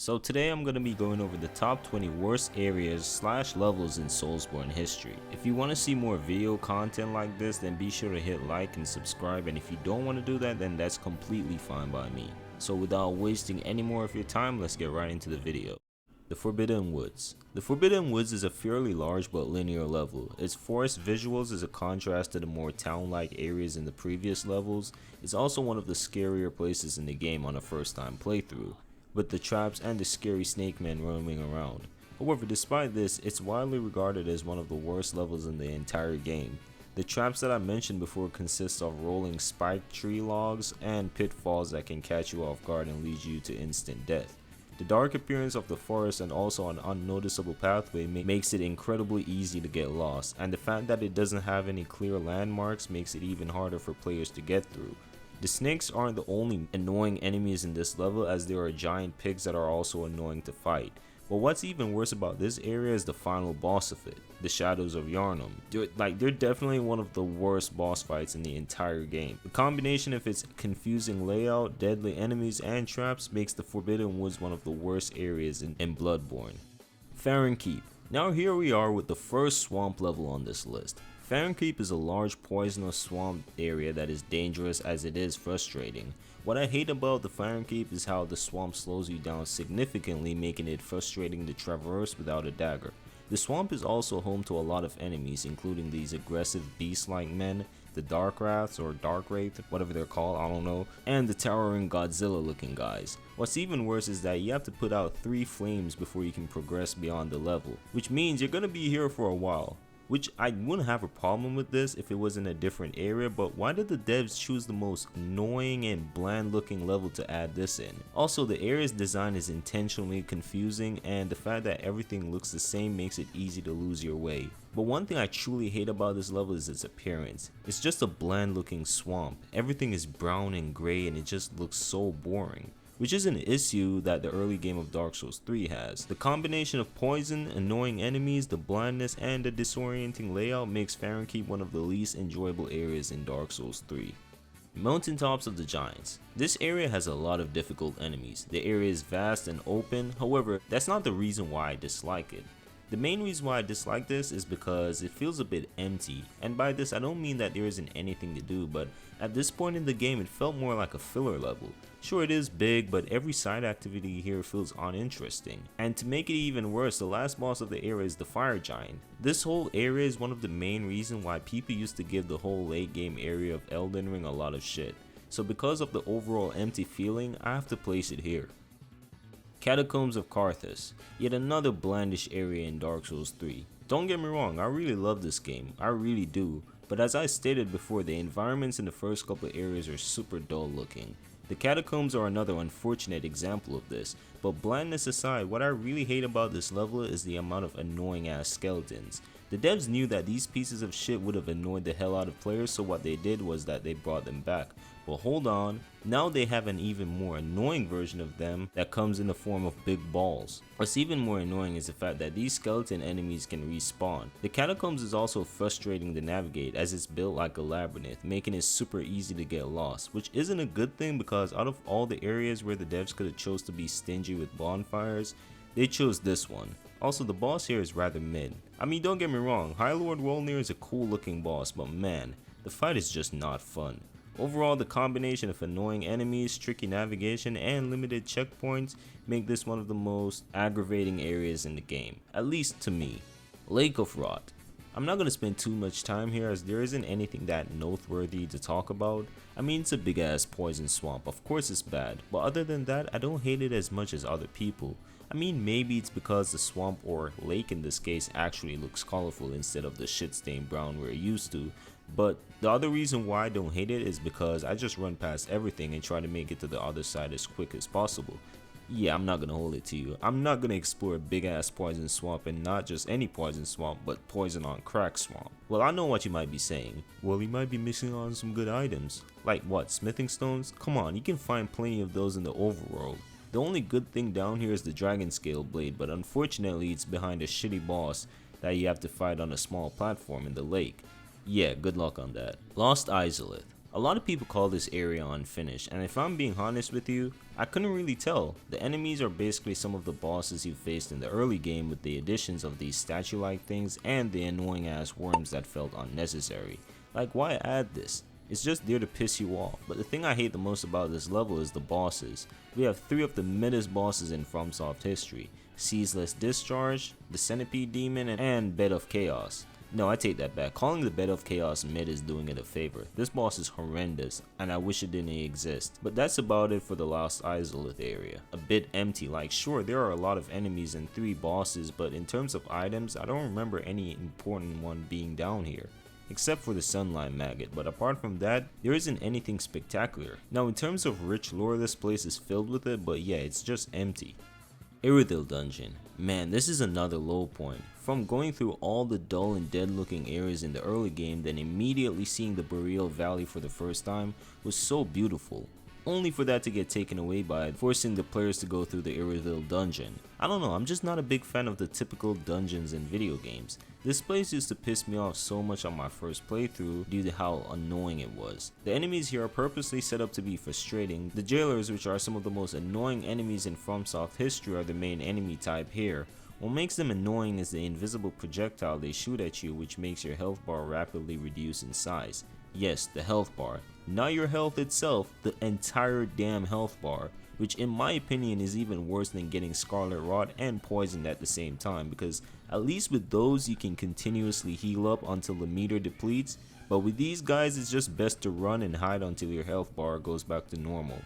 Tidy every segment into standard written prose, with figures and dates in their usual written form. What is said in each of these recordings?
So today I'm going to be going over the top 20 worst areas slash levels in Soulsborne history. If you want to see more video content like this, then be sure to hit like and subscribe, and if you don't want to do that, then that's completely fine by me. So without wasting any more of your time, let's get right into the video. The Forbidden Woods. The Forbidden Woods is a fairly large but linear level. Its forest visuals is a contrast to the more town-like areas in the previous levels. It's also one of the scarier places in the game on a first time playthrough, with the traps and the scary snake men roaming around. However, despite this, it's widely regarded as one of the worst levels in the entire game. The traps that I mentioned before consist of rolling spiked tree logs and pitfalls that can catch you off guard and lead you to instant death. The dark appearance of the forest and also an unnoticeable pathway makes it incredibly easy to get lost, and the fact that it doesn't have any clear landmarks makes it even harder for players to get through. The snakes aren't the only annoying enemies in this level, as there are giant pigs that are also annoying to fight. But what's even worse about this area is the final boss of it, the Shadows of Yharnam. They're definitely one of the worst boss fights in the entire game. The combination of its confusing layout, deadly enemies, and traps makes the Forbidden Woods one of the worst areas in Bloodborne. Fenkeep. Now here we are with the first swamp level on this list. Fenkeep is a large poisonous swamp area that is dangerous as it is frustrating. What I hate about the Fenkeep is how the swamp slows you down significantly, making it frustrating to traverse without a dagger. The swamp is also home to a lot of enemies, including these aggressive beast-like men, the Dark Wraths or Dark Wraith, whatever they're called, I don't know, and the towering Godzilla looking guys. What's even worse is that you have to put out 3 flames before you can progress beyond the level, which means you're gonna be here for a while. Which I wouldn't have a problem with this if it was in a different area, but why did the devs choose the most annoying and bland looking level to add this in? Also, the area's design is intentionally confusing, and the fact that everything looks the same makes it easy to lose your way. But one thing I truly hate about this level is its appearance. It's just a bland looking swamp. Everything is brown and gray and it just looks so boring, which is an issue that the early game of Dark Souls 3 has. The combination of poison, annoying enemies, the blindness, and the disorienting layout makes Fenkeep one of the least enjoyable areas in Dark Souls 3. Mountaintops of the Giants. This area has a lot of difficult enemies. The area is vast and open, however, that's not the reason why I dislike it. The main reason why I dislike this is because it feels a bit empty, and by this I don't mean that there isn't anything to do, but at this point in the game it felt more like a filler level. Sure, it is big, but every side activity here feels uninteresting. And to make it even worse, the last boss of the area is the Fire Giant. This whole area is one of the main reasons why people used to give the whole late game area of Elden Ring a lot of shit. So because of the overall empty feeling, I have to place it here. Catacombs of Carthus, yet another blandish area in Dark Souls 3. Don't get me wrong, I really love this game, I really do, but as I stated before, the environments in the first couple areas are super dull looking. The catacombs are another unfortunate example of this, but blandness aside, what I really hate about this level is the amount of annoying ass skeletons. The devs knew that these pieces of shit would have annoyed the hell out of players, so what they did was that they brought them back. But hold on, now they have an even more annoying version of them that comes in the form of big balls. What's even more annoying is the fact that these skeleton enemies can respawn. The catacombs is also frustrating to navigate as it's built like a labyrinth, making it super easy to get lost, which isn't a good thing because out of all the areas where the devs could have chose to be stingy with bonfires, they chose this one. Also, the boss here is rather mid. I mean, don't get me wrong, High Lord Wolnir is a cool looking boss, but man, the fight is just not fun. Overall, the combination of annoying enemies, tricky navigation, and limited checkpoints make this one of the most aggravating areas in the game, at least to me. Lake of Rot. I'm not going to spend too much time here as there isn't anything that noteworthy to talk about. I mean, it's a big ass poison swamp, of course it's bad, but other than that, I don't hate it as much as other people. I mean, maybe it's because the swamp, or lake in this case, actually looks colorful instead of the shit stained brown we're used to, but the other reason why I don't hate it is because I just run past everything and try to make it to the other side as quick as possible. Yeah, I'm not gonna hold it to you. I'm not gonna explore a big ass poison swamp, and not just any poison swamp, but poison on crack swamp. Well, I know what you might be saying. Well, you might be missing on some good items. Like what, smithing stones? Come on, you can find plenty of those in the overworld. The only good thing down here is the dragon scale blade, but unfortunately it's behind a shitty boss that you have to fight on a small platform in the lake. Yeah, good luck on that. Lost Izalith. A lot of people call this area unfinished, and if I'm being honest with you, I couldn't really tell. The enemies are basically some of the bosses you faced in the early game with the additions of these statue-like things and the annoying ass worms that felt unnecessary. Like, why add this? It's just there to piss you off. But the thing I hate the most about this level is the bosses. We have 3 of the middest bosses in FromSoft history: Ceaseless Discharge, the Centipede Demon, and Bed of Chaos. No, I take that back. Calling the Bed of Chaos mid is doing it a favor. This boss is horrendous, and I wish it didn't exist. But that's about it for the Lost Aidil area. A bit empty. Like, sure, there are a lot of enemies and 3 bosses, but in terms of items, I don't remember any important one being down here, except for the Sunlight Maggot, but apart from that, there isn't anything spectacular. Now, in terms of rich lore, this place is filled with it, but yeah, it's just empty. Aidil Dungeon. Man, this is another low point. From going through all the dull and dead looking areas in the early game, then immediately seeing the Burial Valley for the first time was so beautiful, only for that to get taken away by it, forcing the players to go through the Aidil Dungeon. I don't know, I'm just not a big fan of the typical dungeons in video games. This place used to piss me off so much on my first playthrough due to how annoying it was. The enemies here are purposely set up to be frustrating. The jailers, which are some of the most annoying enemies in FromSoft history, are the main enemy type here. What makes them annoying is the invisible projectile they shoot at you, which makes your health bar rapidly reduce in size. Yes, the health bar. Not your health itself, the entire damn health bar, which in my opinion is even worse than getting Scarlet Rot and poisoned at the same time, because at least with those you can continuously heal up until the meter depletes, but with these guys it's just best to run and hide until your health bar goes back to normal.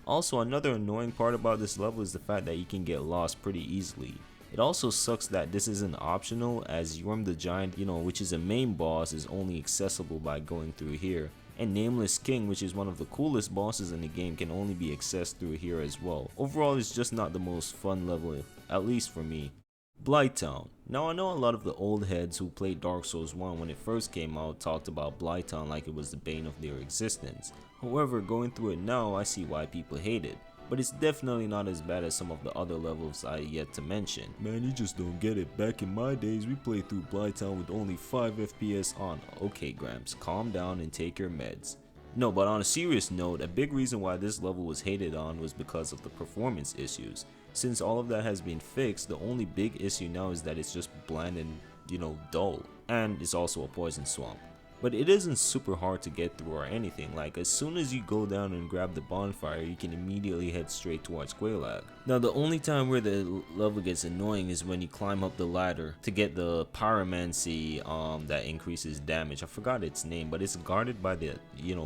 Also, another annoying part about this level is the fact that you can get lost pretty easily. It also sucks that this isn't optional, as Yorm the Giant, which is a main boss, is only accessible by going through here, and Nameless King, which is one of the coolest bosses in the game, can only be accessed through here as well. Overall, it's just not the most fun level, at least for me. Blight Town. Now, I know a lot of the old heads who played Dark Souls 1 when it first came out talked about Blight Town like it was the bane of their existence. However, going through it now, I see why people hate it. But it's definitely not as bad as some of the other levels I yet to mention. Man, you just don't get it. Back in my days, we played through Blight Town with only 5 FPS on. Okay, Gramps, calm down and take your meds. No, but on a serious note, a big reason why this level was hated on was because of the performance issues. Since all of that has been fixed, the only big issue now is that it's just bland and, dull. And it's also a poison swamp. But it isn't super hard to get through or anything. Like, as soon as you go down and grab the bonfire, you can immediately head straight towards Quelaag. Now, the only time where the level gets annoying is when you climb up the ladder to get the pyromancy that increases damage. I forgot its name, but it's guarded by the,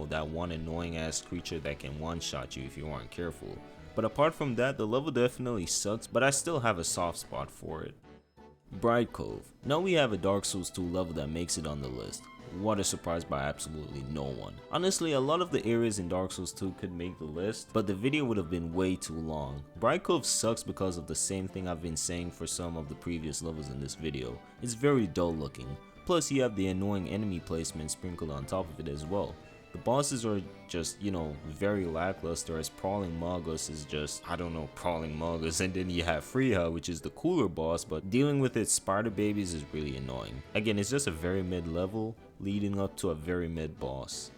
that one annoying ass creature that can one-shot you if you aren't careful. But apart from that, the level definitely sucks, but I still have a soft spot for it. Bri Cove. Now we have a Dark Souls 2 level that makes it on the list. What a surprise by absolutely no one. Honestly, a lot of the areas in Dark Souls 2 could make the list, but the video would have been way too long. Bri Cove sucks because of the same thing I've been saying for some of the previous levels in this video. It's very dull looking. Plus you have the annoying enemy placement sprinkled on top of it as well. The bosses are just, very lackluster, as Prowling Magus is just, Prowling Magus, and then you have Freya, which is the cooler boss, but dealing with its spider babies is really annoying. Again, it's just a very mid level, leading up to a very mid boss.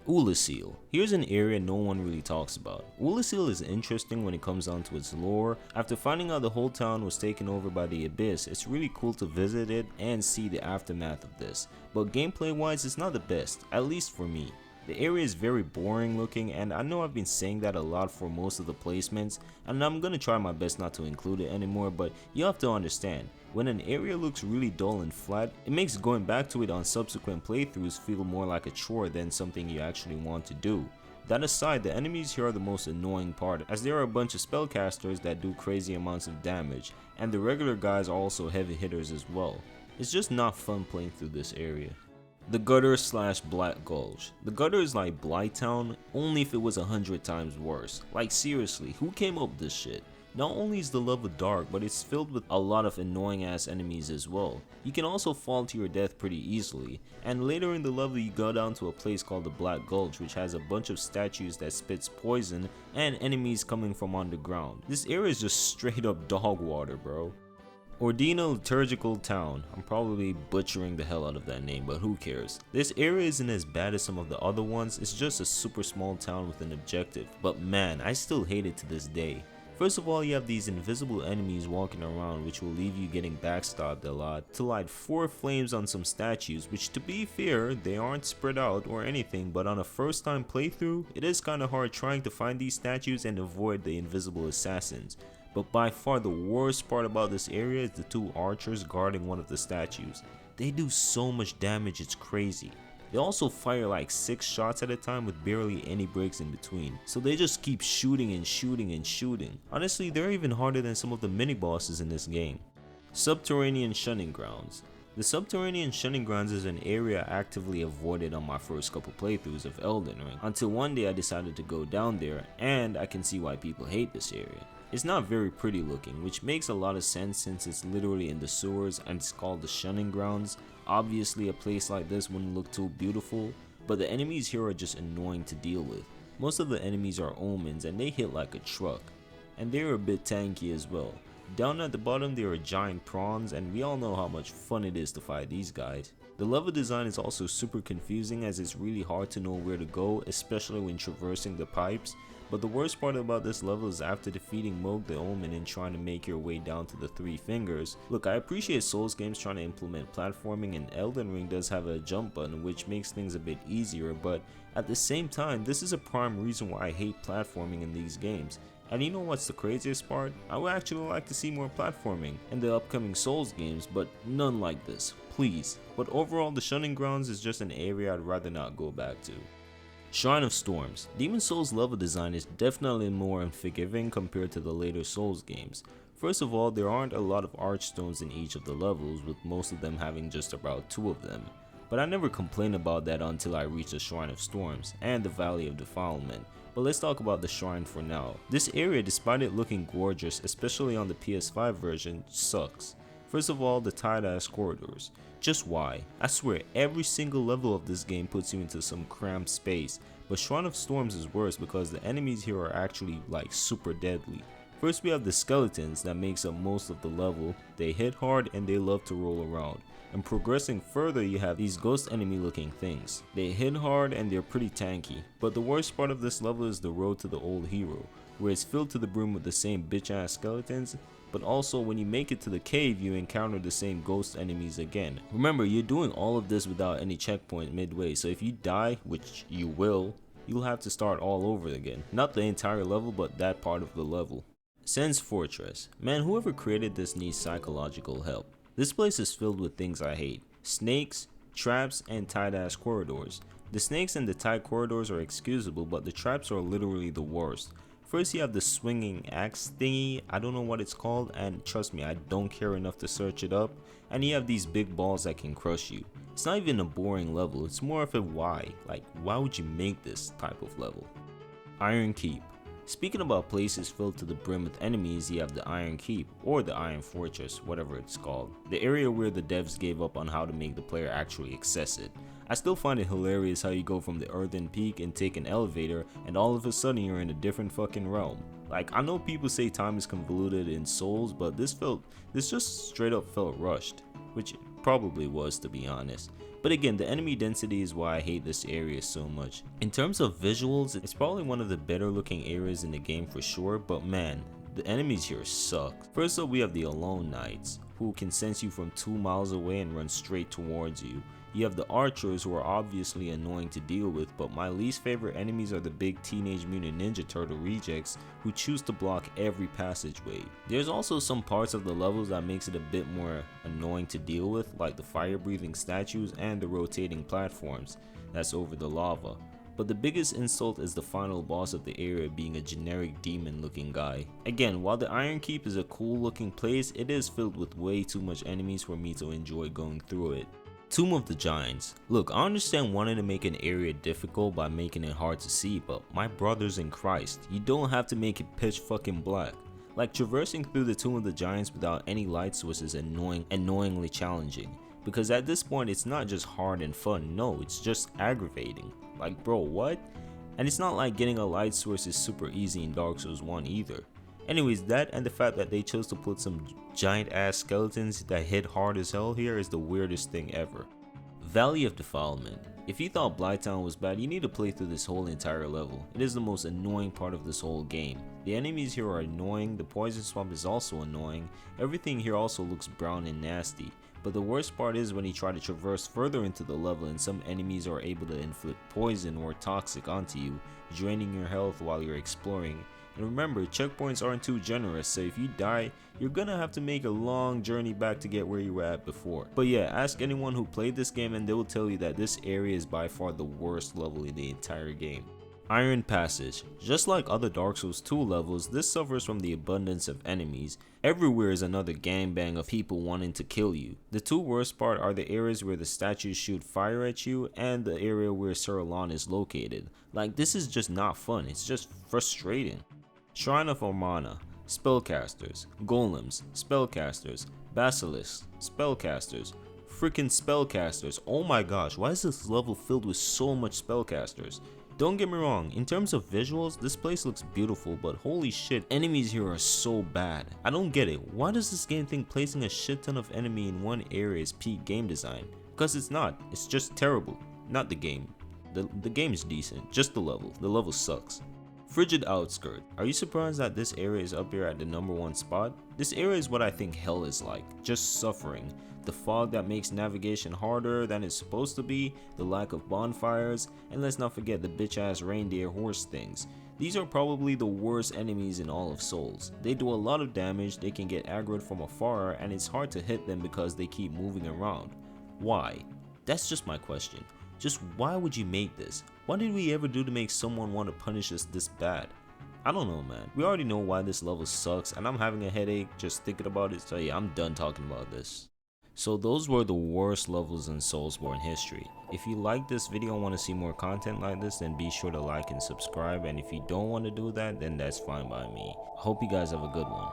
Ulil. Here's an area no one really talks about. Ulil is interesting when it comes down to its lore. After finding out the whole town was taken over by the Abyss, it's really cool to visit it and see the aftermath of this. But gameplay wise, it's not the best, at least for me. The area is very boring looking, and I know I've been saying that a lot for most of the placements, and I'm gonna try my best not to include it anymore, but you have to understand, when an area looks really dull and flat, it makes going back to it on subsequent playthroughs feel more like a chore than something you actually want to do. That aside, the enemies here are the most annoying part, as there are a bunch of spellcasters that do crazy amounts of damage, and the regular guys are also heavy hitters as well. It's just not fun playing through this area. The Gutter / Black Gulch. The Gutter is like Blight Town, only if it was 100 times worse. Like seriously, who came up with this shit? Not only is the level dark, but it's filled with a lot of annoying ass enemies as well. You can also fall to your death pretty easily, and later in the level you go down to a place called the Black Gulch, which has a bunch of statues that spits poison and enemies coming from underground. This area is just straight up dog water, bro. Ordinaurgical Town. I'm probably butchering the hell out of that name, but who cares. This area isn't as bad as some of the other ones, it's just a super small town with an objective, but man, I still hate it to this day. First of all, you have these invisible enemies walking around which will leave you getting backstabbed a lot, to light 4 flames on some statues, which to be fair, they aren't spread out or anything, but on a first time playthrough, it is kinda hard trying to find these statues and avoid the invisible assassins. But by far the worst part about this area is the 2 archers guarding one of the statues. They do so much damage, it's crazy. They also fire like 6 shots at a time with barely any breaks in between, so they just keep shooting and shooting and shooting. Honestly, they're even harder than some of the mini bosses in this game. Subterranean Shunning Grounds. The Subterranean Shunning Grounds is an area I actively avoided on my first couple playthroughs of Elden Ring, until one day I decided to go down there, and I can see why people hate this area. It's not very pretty looking, which makes a lot of sense since it's literally in the sewers and it's called the Shunning Grounds. Obviously a place like this wouldn't look too beautiful, but the enemies here are just annoying to deal with. Most of the enemies are omens and they hit like a truck, and they're a bit tanky as well. Down at the bottom there are giant prawns, and we all know how much fun it is to fight these guys. The level design is also super confusing as it's really hard to know where to go, especially when traversing the pipes. But the worst part about this level is after defeating Moog the Omen and trying to make your way down to the 3 fingers. Look, I appreciate Souls games trying to implement platforming, and Elden Ring does have a jump button which makes things a bit easier, but at the same time this is a prime reason why I hate platforming in these games. And you know what's the craziest part? I would actually like to see more platforming in the upcoming Souls games, but none like this, please. But overall the Shunning Grounds is just an area I'd rather not go back to. Shrine of Storms. Demon Souls level design is definitely more unforgiving compared to the later Souls games. First of all, there aren't a lot of archstones in each of the levels, with most of them having just about 2 of them. But I never complained about that until I reached the Shrine of Storms and the Valley of Defilement. But let's talk about the shrine for now. This area, despite it looking gorgeous, especially on the PS5 version, sucks. First of all, the tight ass corridors. Just why? I swear every single level of this game puts you into some cramped space, but Shrine of Storms is worse because the enemies here are actually like super deadly. First we have the skeletons that makes up most of the level. They hit hard and they love to roll around. And progressing further, you have these ghost enemy looking things. They hit hard and they're pretty tanky. But the worst part of this level is the road to the old hero, where it's filled to the brim with the same bitch ass skeletons. But also when you make it to the cave, you encounter the same ghost enemies again. Remember, you're doing all of this without any checkpoint midway, so if you die, which you will, you'll have to start all over again. Not the entire level, but that part of the level. Sen's Fortress. Man, whoever created this needs psychological help. This place is filled with things I hate. Snakes, traps, and tight ass corridors. The snakes and the tight corridors are excusable, but the traps are literally the worst. First you have the swinging axe thingy, I don't know what it's called, and trust me, I don't care enough to search it up. And you have these big balls that can crush you. It's not even a boring level, it's more of a why. Like, why would you make this type of level? Iron Keep. Speaking about places filled to the brim with enemies, you have the Iron Keep, or the Iron Fortress, whatever it's called. The area where the devs gave up on how to make the player actually access it. I still find it hilarious how you go from the earthen peak and take an elevator and all of a sudden you're in a different fucking realm. Like, I know people say time is convoluted in Souls, but this just straight up felt rushed, which it probably was, to be honest. But again, the enemy density is why I hate this area so much. In terms of visuals, it's probably one of the better looking areas in the game for sure, but man, the enemies here suck. First up we have the Alone Knights, who can sense you from 2 miles away and run straight towards you. You have the archers, who are obviously annoying to deal with, but my least favorite enemies are the big Teenage Mutant Ninja Turtle rejects who choose to block every passageway. There's also some parts of the levels that makes it a bit more annoying to deal with, like the fire breathing statues and the rotating platforms that's over the lava. But the biggest insult is the final boss of the area being a generic demon looking guy. Again, while the Iron Keep is a cool looking place, it is filled with way too much enemies for me to enjoy going through it. Tomb of the Giants. Look, I understand wanting to make an area difficult by making it hard to see, but my brothers in Christ, you don't have to make it pitch fucking black. Like, traversing through the Tomb of the Giants without any light source is annoyingly challenging. Because at this point, it's not just hard and fun, no, it's just aggravating. Like, bro, what? And it's not like getting a light source is super easy in Dark Souls 1 either. Anyways, that and the fact that they chose to put some giant ass skeletons that hit hard as hell here is the weirdest thing ever. Valley of Defilement. If you thought Blight Town was bad, you need to play through this whole entire level. It is the most annoying part of this whole game. The enemies here are annoying, the poison swamp is also annoying, everything here also looks brown and nasty. But the worst part is when you try to traverse further into the level and some enemies are able to inflict poison or toxic onto you, draining your health while you're exploring. And remember, checkpoints aren't too generous, so if you die, you're gonna have to make a long journey back to get where you were at before. But yeah, ask anyone who played this game and they will tell you that this area is by far the worst level in the entire game. Iron Passage. Just like other Dark Souls 2 levels, this suffers from the abundance of enemies. Everywhere is another gangbang of people wanting to kill you. The two worst part are the areas where the statues shoot fire at you and the area where Sir Elon is located. Like, this is just not fun, it's just frustrating. Shrine of Ormana. Spellcasters, Golems, Spellcasters, Basilisks, Spellcasters, freaking Spellcasters. Oh my gosh, why is this level filled with so much Spellcasters? Don't get me wrong, in terms of visuals, this place looks beautiful, but holy shit, enemies here are so bad. I don't get it, why does this game think placing a shit ton of enemy in one area is peak game design? Because it's not, it's just terrible. Not the game. The game is decent, just the level sucks. Frigid Outskirt. Are you surprised that this area is up here at the #1 spot? This area is what I think hell is like, just suffering. The fog that makes navigation harder than it's supposed to be, the lack of bonfires, and let's not forget the bitch ass reindeer horse things. These are probably the worst enemies in all of Souls. They do a lot of damage, they can get aggroed from afar, and it's hard to hit them because they keep moving around. Why? That's just my question. Just why would you make this? What did we ever do to make someone want to punish us this bad? I don't know, man. We already know why this level sucks and I'm having a headache just thinking about it, so yeah, I'm done talking about this. So those were the worst levels in Soulsborne history. If you like this video and want to see more content like this, then be sure to like and subscribe, and if you don't want to do that, then that's fine by me. I hope you guys have a good one.